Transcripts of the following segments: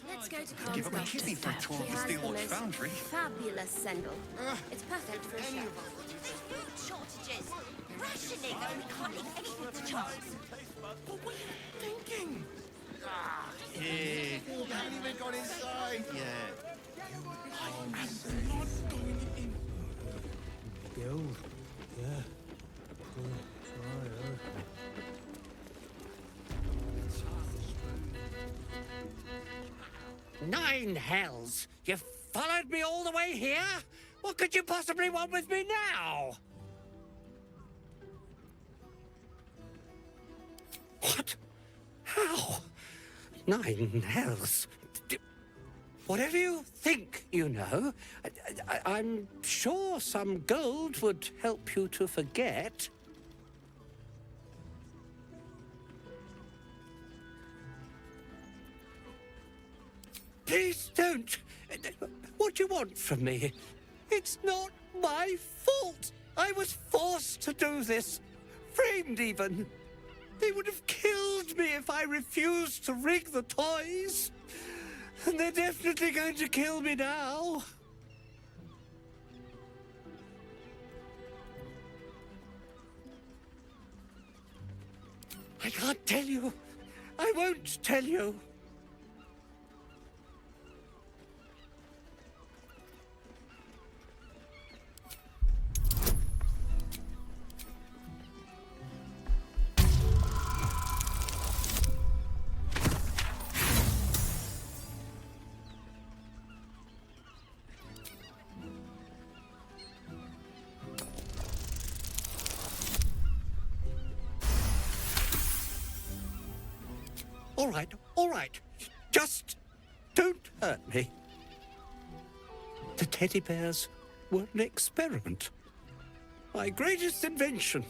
Let's go to Give up a kidney for a tour of the Steelwatch Foundry. Fabulous sendal. It's perfect for a show. Food shortages. Rationing. We can't leave anything to chance. What were you thinking? Here. You haven't even got inside yet. I'm not going in. Guild. Yeah. Nine hells! You followed me all the way here? What could you possibly want with me now? What? How? Nine hells? Whatever you think you know, I'm sure some gold would help you to forget. Please don't. What do you want from me? It's not my fault. I was forced to do this. Framed even. They would have killed me if I refused to rig the toys. And they're definitely going to kill me now. I can't tell you. I won't tell you. All right. Just don't hurt me. The teddy bears were an experiment. My greatest invention.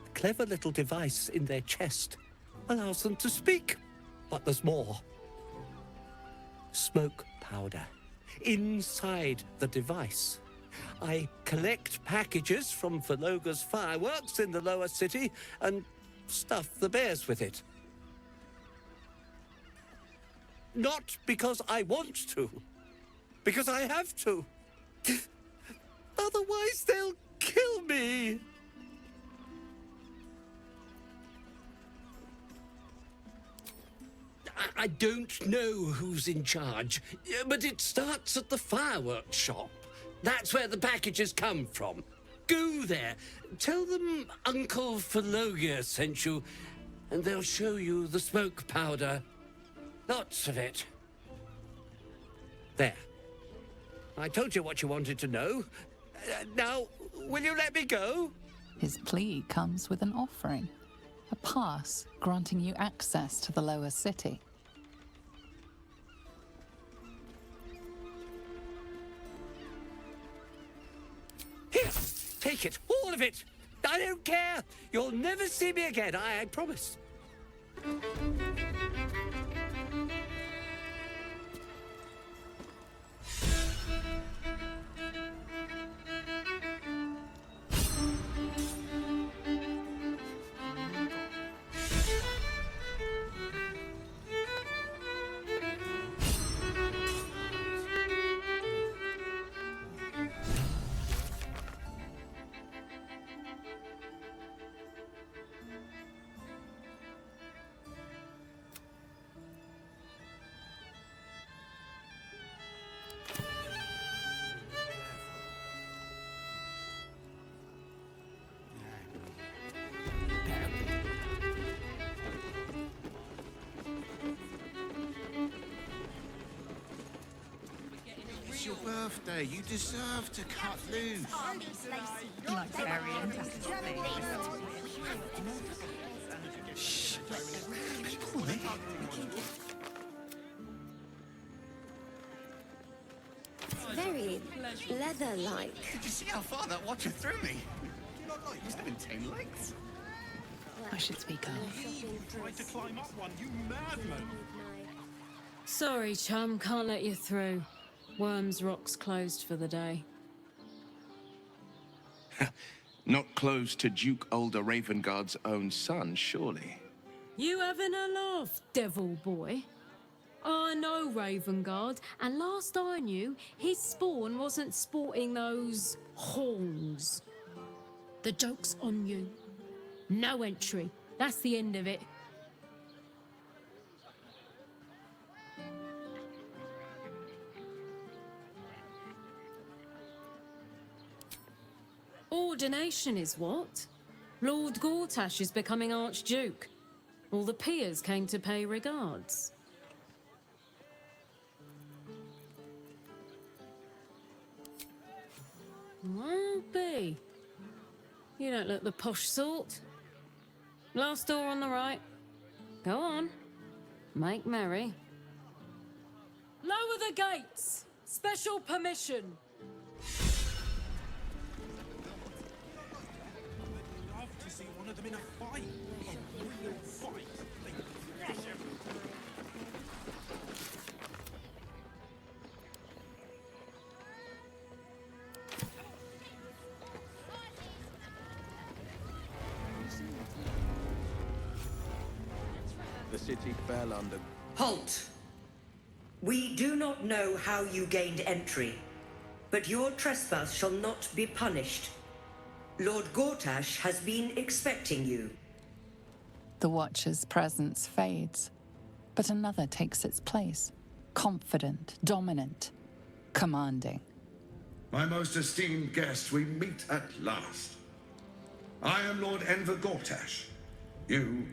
A clever little device in their chest allows them to speak. But there's more. Smoke powder inside the device. I collect packages from Valoga's fireworks in the lower city and stuff the bears with it. Not because I want to, because I have to. Otherwise, they'll kill me. I don't know who's in charge, but it starts at the fireworks shop. That's where the packages come from. Go there, tell them Uncle Valoga sent you, and they'll show you the smoke powder. Lots of it. There. I told you what you wanted to know. Now, will you let me go? His plea comes with an offering. A pass granting you access to the lower city. Here, take it. All of it. I don't care. You'll never see me again, I promise. It's your birthday. You deserve to cut loose. Shh. Very leather-like. Did you see how far that watcher threw me? Do you not like 17 legs? I should speak up. Tried to climb up one, you madman! Sorry, chum, can't let you through. Worms Rock's closed for the day. Not close to Duke Ulder Ravengard's own son, surely. You having a laugh, devil boy? I know Ravengard, and last I knew, his spawn wasn't sporting those horns. The joke's on you. No entry. That's the end of it. Ordination is what? Lord Gortash is becoming Archduke. All the peers came to pay regards. Well, B. You don't look the posh sort. Last door on the right. Go on. Make merry. Lower the gates! Special permission! Love to see one of them in a fight. A real fight. They crush him. The city fell under... Halt! We do not know how you gained entry, but your trespass shall not be punished. Lord Gortash has been expecting you. The Watcher's presence fades, but another takes its place. Confident, dominant, commanding. My most esteemed guest, we meet at last. I am Lord Enver Gortash. You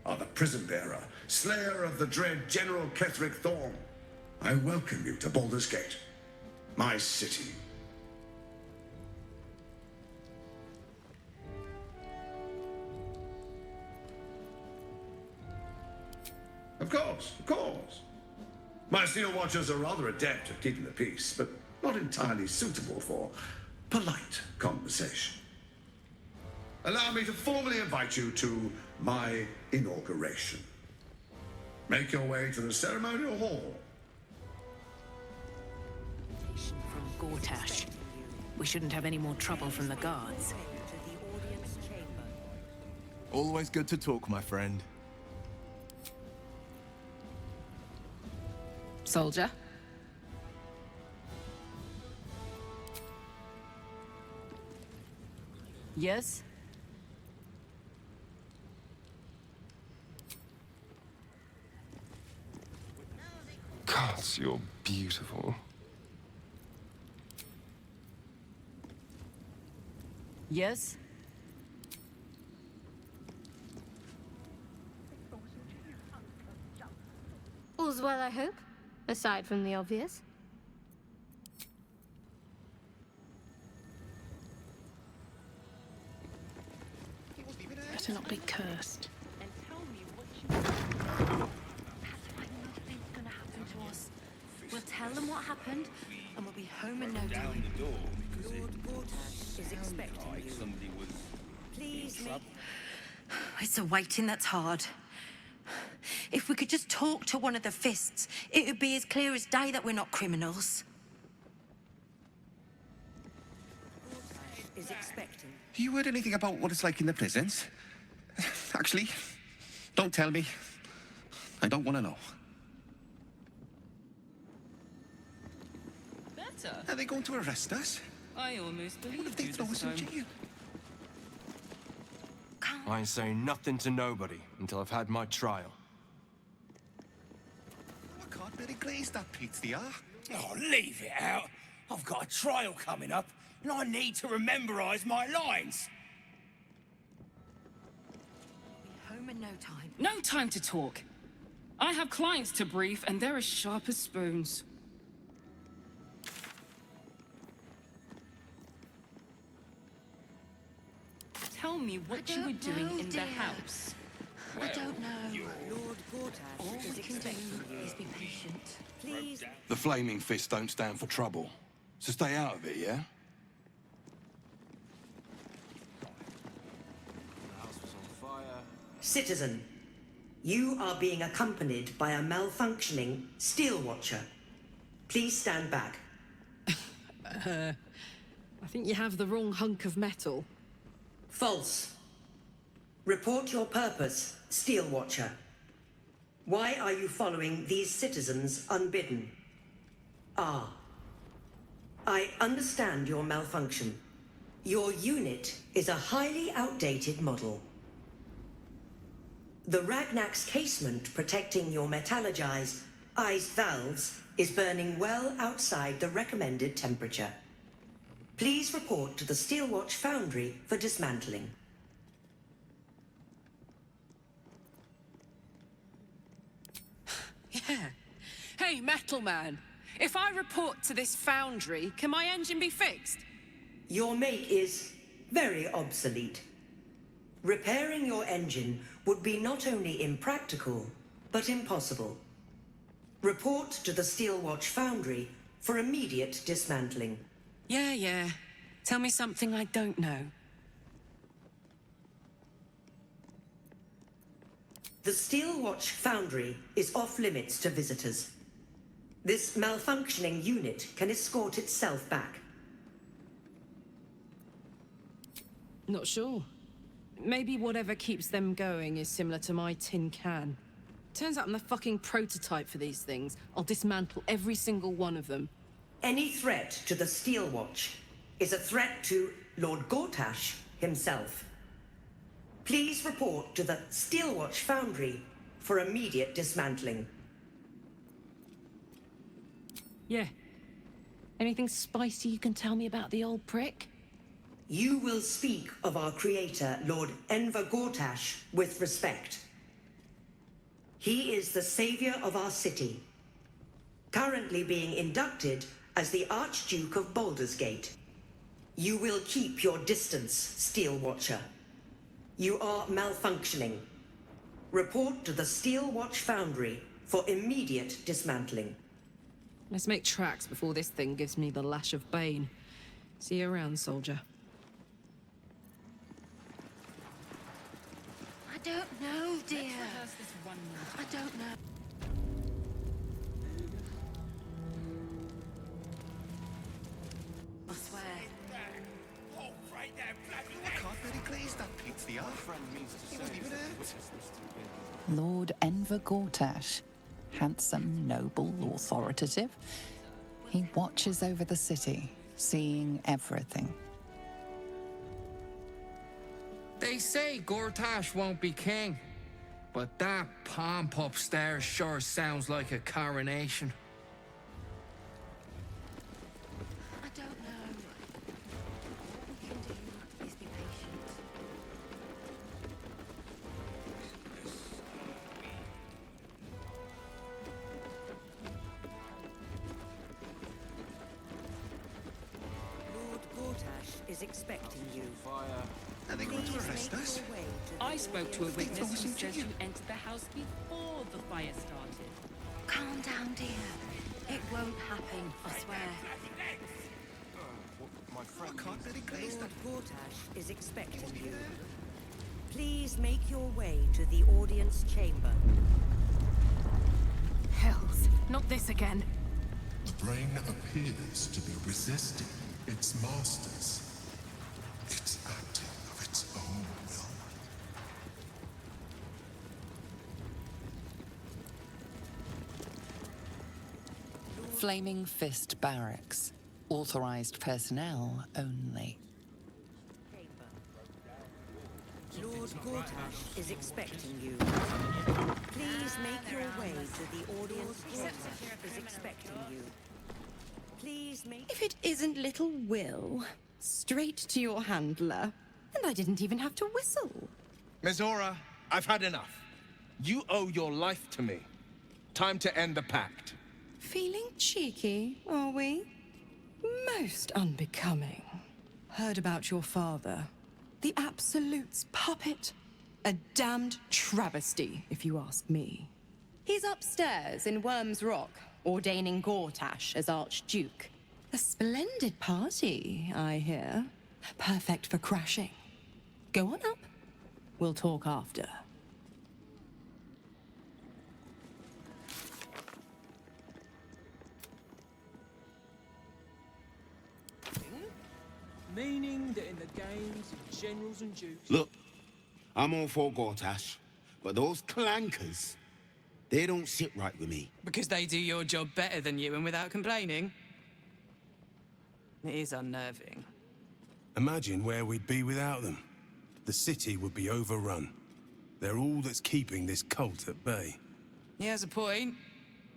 are the prison bearer, slayer of the dread General Ketheric Thorn. I welcome you to Baldur's Gate, my city. Of course, of course. My Steel Watchers are rather adept at keeping the peace, but not entirely suitable for polite conversation. Allow me to formally invite you to my inauguration. Make your way to the ceremonial hall. From Gortash. We shouldn't have any more trouble from the guards. Always good to talk, my friend. Soldier? Yes? Gods, you're beautiful. Yes? All's well, I hope, aside from the obvious. Better not be cursed. We'll tell them what happened, and we'll be home in no time. Lord Gortash is expecting you. Please make... It's the waiting that's hard. If we could just talk to one of the fists, it would be as clear as day that we're not criminals. Is expecting. Have you heard anything about what it's like in the prisons? Actually, don't tell me. I don't want to know. Better? Are they going to arrest us? I almost believe What if they throw us in jail? I ain't saying nothing to nobody until I've had my trial. I can't really glaze that pizza. Oh, leave it out. I've got a trial coming up, and I need to rememberize my lines. We'll be home in no time. No time to talk. I have clients to brief, and they're as sharp as spoons. Tell me what you were doing in the house. I don't know. Lord Gortash All is we can do expecting you. is be patient. Please. The Flaming Fist don't stand for trouble, so stay out of it, yeah? Citizen, you are being accompanied by a malfunctioning Steel Watcher. Please stand back. I think you have the wrong hunk of metal. False. Report your purpose, Steel Watcher. Why are you following these citizens unbidden? Ah. I understand your malfunction. Your unit is a highly outdated model. The Ragnak's casement protecting your metallogized ice valves is burning well outside the recommended temperature. Please report to the Steelwatch Foundry for dismantling. Yeah. Hey, Metal Man. If I report to this foundry, can my engine be fixed? Your make is very obsolete. Repairing your engine would be not only impractical, but impossible. Report to the Steelwatch Foundry for immediate dismantling. Yeah. Tell me something I don't know. The Steelwatch Foundry is off-limits to visitors. This malfunctioning unit can escort itself back. Not sure. Maybe whatever keeps them going is similar to my tin can. Turns out I'm the fucking prototype for these things. I'll dismantle every single one of them. Any threat to the Steelwatch is a threat to Lord Gortash himself. Please report to the Steelwatch Foundry for immediate dismantling. Yeah. Anything spicy you can tell me about the old prick? You will speak of our creator, Lord Enver Gortash, with respect. He is the savior of our city, currently being inducted as the Archduke of Baldur's Gate. You will keep your distance, Steel Watcher. You are malfunctioning. Report to the Steel Watch Foundry for immediate dismantling. Let's make tracks before this thing gives me the lash of Bane. See you around, soldier. I don't know, dear. I don't know. I swear. I can't really glaze that pizza. He wasn't even hurt. Lord Enver Gortash, handsome, noble, authoritative. He watches over the city, seeing everything. They say Gortash won't be king, but that pomp upstairs sure sounds like a coronation. I don't know. All we can do is be patient. Lord Gortash is expecting you. Are they going to arrest us? I spoke to a witness who says you entered the house before the fire started. Calm down, dear. It won't happen, I swear. I can't really glaze that. Lord Gortash is expecting you. Please make your way to the audience chamber. Hells, not this again. The brain appears to be resisting its masters. It's acting of its own will. Flaming Fist Barracks. Authorized personnel only. Lord Gortash is expecting you. Please make your way to the audience. Gortash is expecting you. Please make... If it isn't little Will, straight to your handler. And I didn't even have to whistle. Miss Aura, I've had enough. You owe your life to me. Time to end the pact. Feeling cheeky, are we? Most unbecoming. Heard about your father. The Absolute's puppet. A damned travesty, if you ask me. He's upstairs in Worm's Rock, ordaining Gortash as Archduke. A splendid party, I hear. Perfect for crashing. Go on up. We'll talk after. Meaning that in the games of generals and dukes... Look, I'm all for Gortash, but those clankers, They don't sit right with me. Because they do your job better than you and without complaining? It is unnerving. Imagine where we'd be without them. The city would be overrun. They're all that's keeping this cult at bay. He has a point.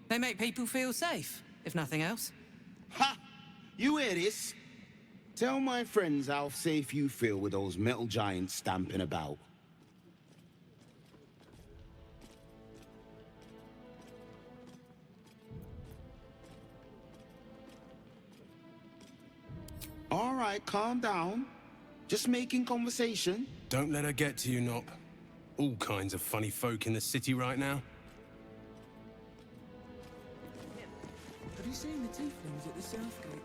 They make people feel safe, if nothing else. Ha! You hear this? Tell my friends how safe you feel with those metal giants stamping about. All right, calm down. Just making conversation. Don't let her get to you, Nop. All kinds of funny folk in the city right now. Have you seen the tieflings at the south gate?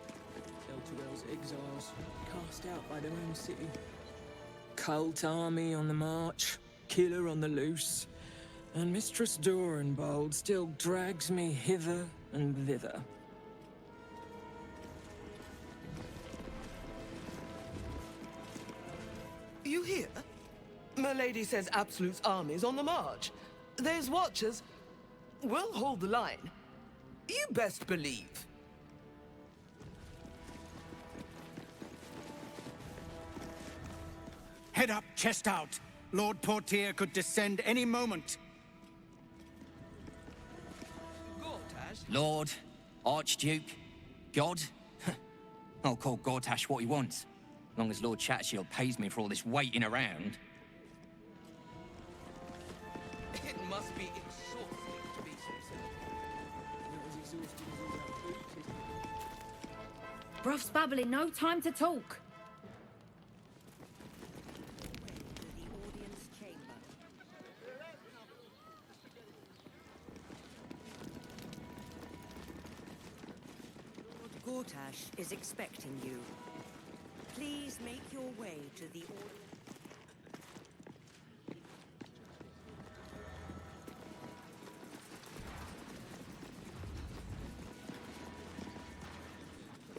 Elturel's exiles, cast out by their own city. Cult army on the march, killer on the loose, and Mistress Dorenbold still drags me hither and thither. You hear? My lady says Absolute's army's on the march. There's watchers. We'll hold the line. You best believe. Head up, chest out. Lord Portier could descend any moment. Lord, Archduke, God. I'll call Gortash what he wants. As long as Lord Chatshield pays me for all this waiting around. It must be exhausting to be so simple. Bruff's babbling, no time to talk. Lord Gortash is expecting you. Please make your way to the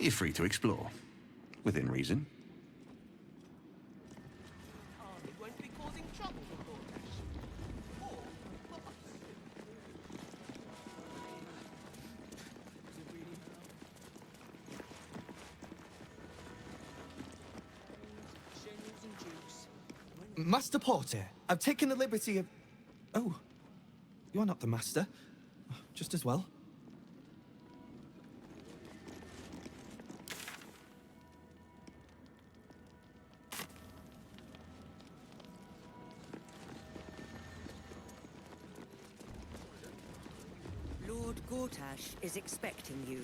You're free to explore, within reason. Army won't be causing trouble for Gortash. Master Porter, I've taken the liberty of... Oh, you're not the master. Just as well. Lord Gortash is expecting you.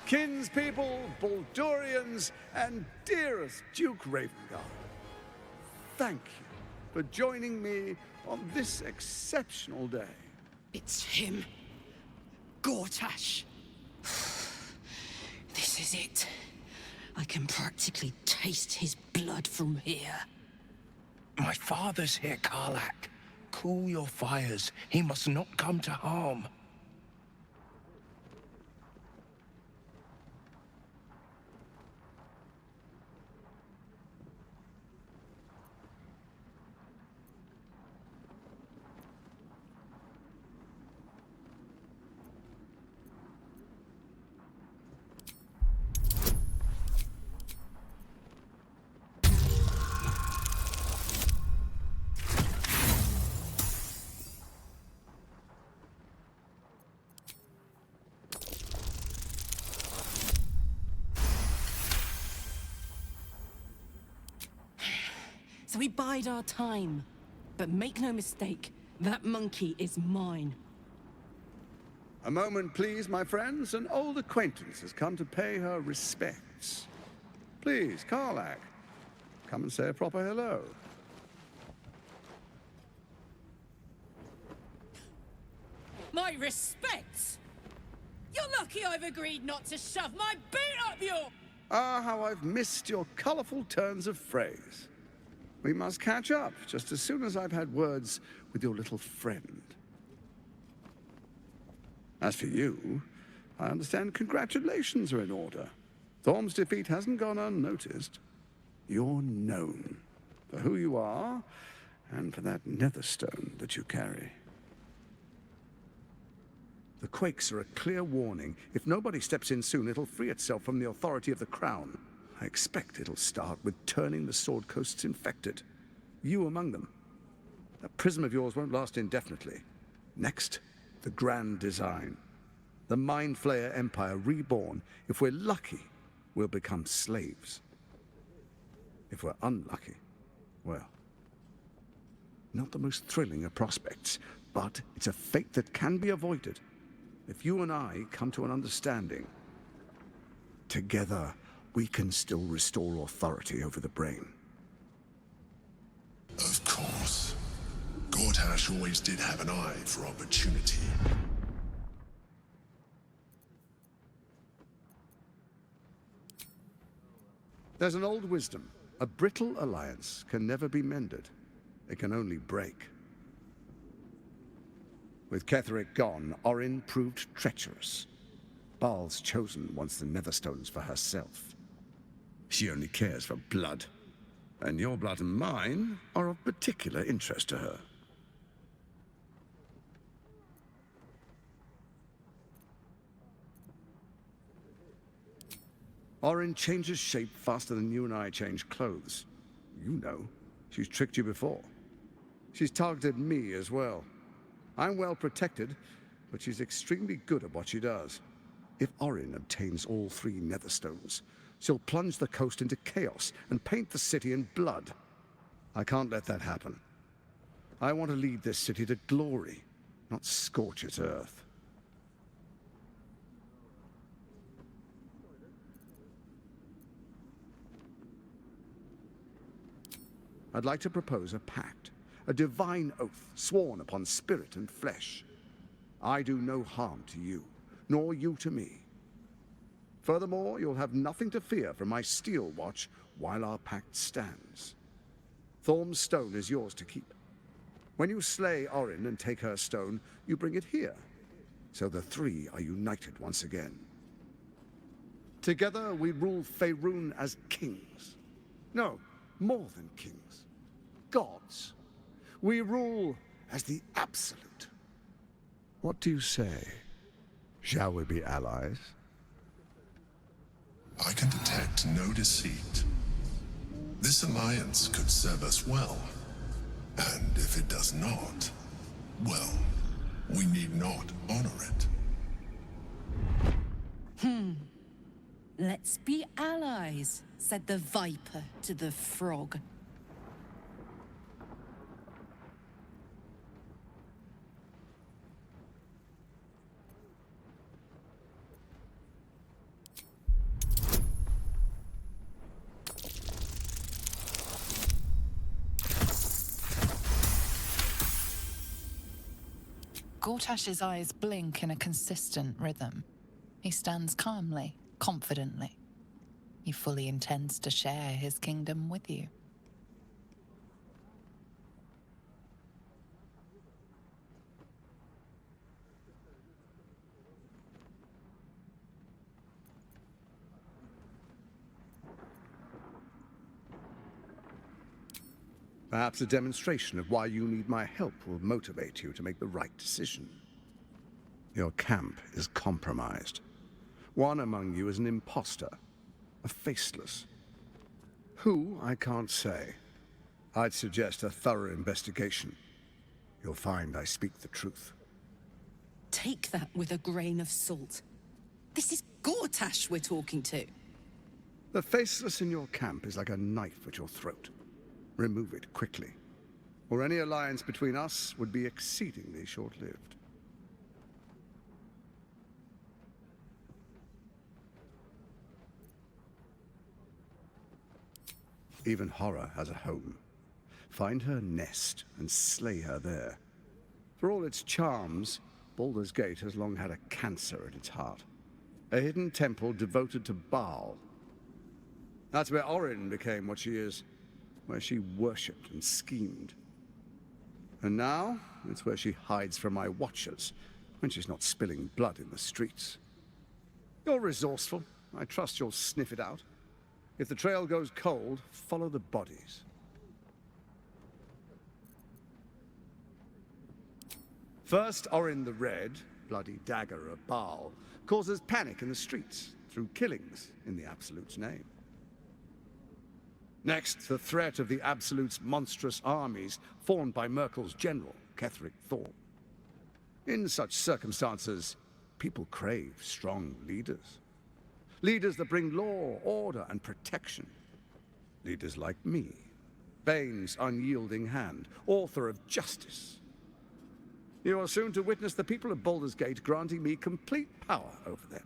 Kinspeople, Baldurians, and dearest Duke Ravengard, thank you for joining me on this exceptional day. It's him. Gortash. This is it. I can practically taste his blood from here. My father's here, Karlak. Cool your fires. He must not come to harm. So we bide our time. But make no mistake, that monkey is mine. A moment, please, my friends. An old acquaintance has come to pay her respects. Please, Karlach, come and say a proper hello. My respects! You're lucky I've agreed not to shove my boot up your... Ah, how I've missed your colorful turns of phrase. We must catch up just as soon as I've had words with your little friend. As for you, I understand congratulations are in order. Thorm's defeat hasn't gone unnoticed. You're known for who you are and for that netherstone that you carry. The quakes are a clear warning. If nobody steps in soon, it'll free itself from the authority of the Crown. I expect it'll start with turning the Sword Coasts infected. You among them. That prism of yours won't last indefinitely. Next, the grand design. The Mind Flayer Empire reborn. If we're lucky, we'll become slaves. If we're unlucky, well, not the most thrilling of prospects, but it's a fate that can be avoided. If you and I come to an understanding, together we can still restore authority over the brain. Of course. Gortash always did have an eye for opportunity. There's an old wisdom. A brittle alliance can never be mended. It can only break. With Ketheric gone, Orin proved treacherous. Baal's chosen wants the Netherstones for herself. She only cares for blood. And your blood and mine are of particular interest to her. Orin changes shape faster than you and I change clothes. You know, she's tricked you before. She's targeted me as well. I'm well protected, but she's extremely good at what she does. If Orin obtains all 3 Netherstones, she'll plunge the coast into chaos and paint the city in blood. I can't let that happen. I want to lead this city to glory, not scorch its earth. I'd like to propose a pact. A divine oath sworn upon spirit and flesh. I do no harm to you, nor you to me. Furthermore, you'll have nothing to fear from my steel watch while our pact stands. Thorm's stone is yours to keep. When you slay Orin and take her stone, you bring it here, so the 3 are united once again. Together we rule Faerun as kings. No, more than kings. Gods. We rule as the absolute. What do you say? Shall we be allies? I can detect no deceit. This alliance could serve us well. And if it does not, well, we need not honor it. Let's be allies, said the viper to the frog. Gortash's eyes blink in a consistent rhythm. He stands calmly, confidently. He fully intends to share his kingdom with you. Perhaps a demonstration of why you need my help will motivate you to make the right decision. Your camp is compromised. One among you is an imposter, a faceless. Who, I can't say. I'd suggest a thorough investigation. You'll find I speak the truth. Take that with a grain of salt. This is Gortash we're talking to. The faceless in your camp is like a knife at your throat. Remove it quickly, or any alliance between us would be exceedingly short-lived. Even horror has a home. Find her nest and slay her there. For all its charms, Baldur's Gate has long had a cancer at its heart. A hidden temple devoted to Baal. That's where Orin became what she is, where she worshipped and schemed. And now, it's where she hides from my watchers, when she's not spilling blood in the streets. You're resourceful. I trust you'll sniff it out. If the trail goes cold, follow the bodies. First, Orin the Red, bloody dagger of Baal, causes panic in the streets through killings in the Absolute's name. Next, the threat of the Absolute's monstrous armies formed by Merkel's general, Ketheric Thorn. In such circumstances, people crave strong leaders. Leaders that bring law, order, and protection. Leaders like me, Bane's unyielding hand, author of justice. You are soon to witness the people of Baldur's Gate granting me complete power over them,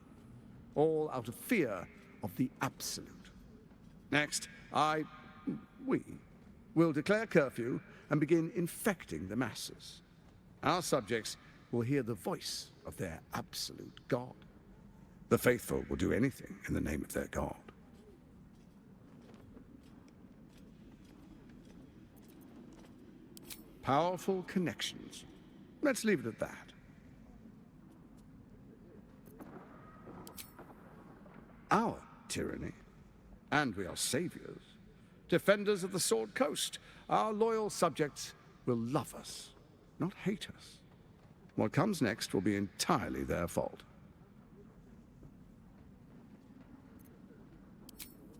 all out of fear of the Absolute. Next, we will declare curfew and begin infecting the masses. Our subjects will hear the voice of their absolute God. The faithful will do anything in the name of their God. Powerful connections. Let's leave it at that. Our tyranny. And we are saviors. Defenders of the Sword Coast. Our loyal subjects will love us, not hate us. What comes next will be entirely their fault.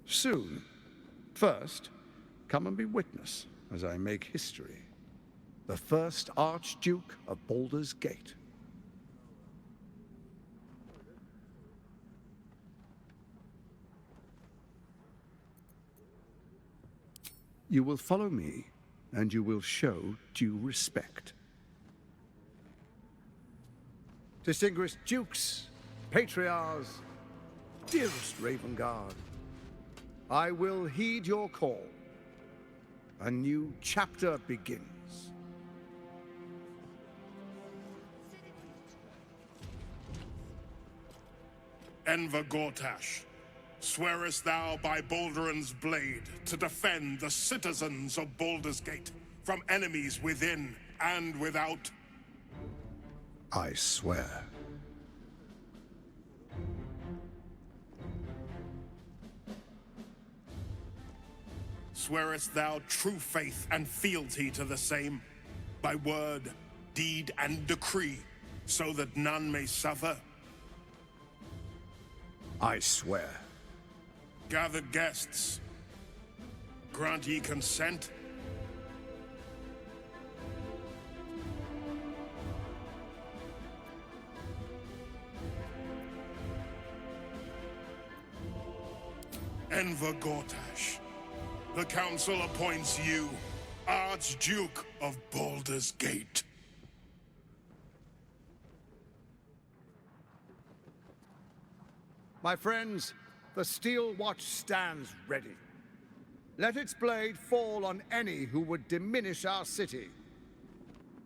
Soon. First, come and be witness as I make history. The first Archduke of Baldur's Gate. You will follow me, and you will show due respect. Distinguished dukes, patriarchs, dearest Raven Guard, I will heed your call. A new chapter begins. Enver Gortash, swearest thou by Balduran's blade to defend the citizens of Baldur's Gate from enemies within and without? I swear. Swearest thou true faith and fealty to the same, by word, deed, and decree, so that none may suffer? I swear. Gathered guests, grant ye consent? Enver Gortash, the Council appoints you Archduke of Baldur's Gate. My friends, the Steel Watch stands ready. Let its blade fall on any who would diminish our city.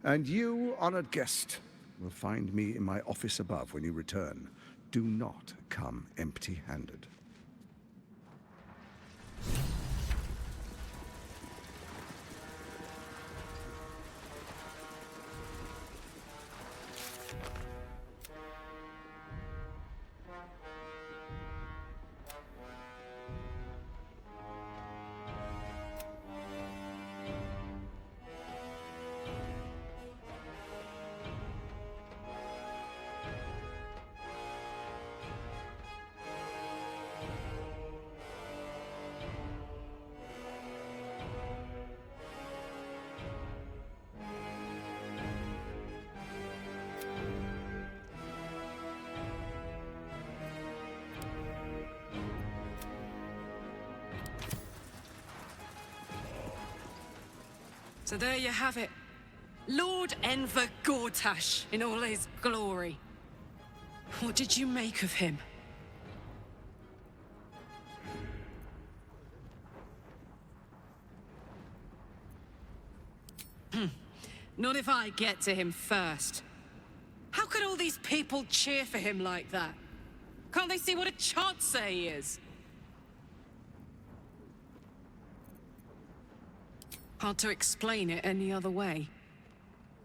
And you, honored guest, will find me in my office above when you return. Do not come empty-handed. So there you have it. Lord Enver Gortash in all his glory. What did you make of him? Not if I get to him first. How could all these people cheer for him like that? Can't they see what a chancer he is? Hard to explain it any other way.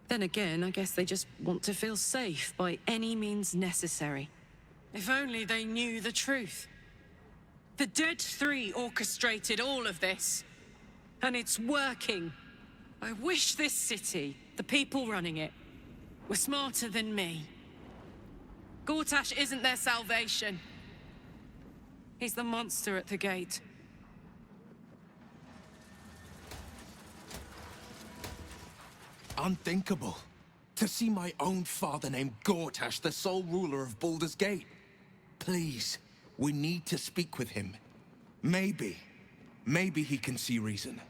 Then again, I guess they just want to feel safe by any means necessary. If only they knew the truth. The Dead Three orchestrated all of this. And it's working. I wish this city, the people running it, were smarter than me. Gortash isn't their salvation. He's the monster at the gate. Unthinkable. To see my own father named Gortash, the sole ruler of Baldur's Gate. Please, we need to speak with him. Maybe he can see reason.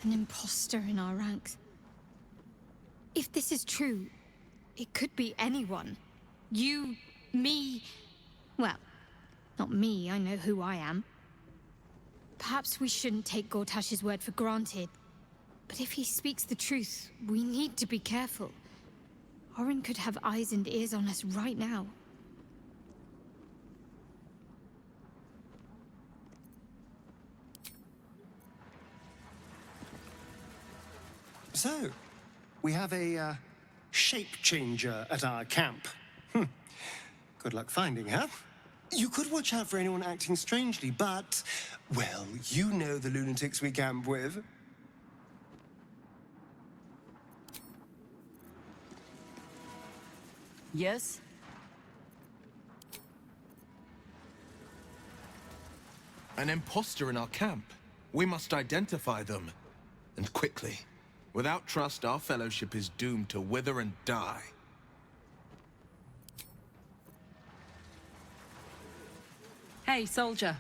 An imposter in our ranks. If this is true, it could be anyone. You, me... Well, not me, I know who I am. Perhaps we shouldn't take Gortash's word for granted. But if he speaks the truth, we need to be careful. Orin could have eyes and ears on us right now. So, we have a shape changer at our camp. Good luck finding her. You could watch out for anyone acting strangely, but, well, you know the lunatics we camp with. Yes? An imposter in our camp. We must identify them. And quickly. Without trust, our fellowship is doomed to wither and die. Hey, soldier.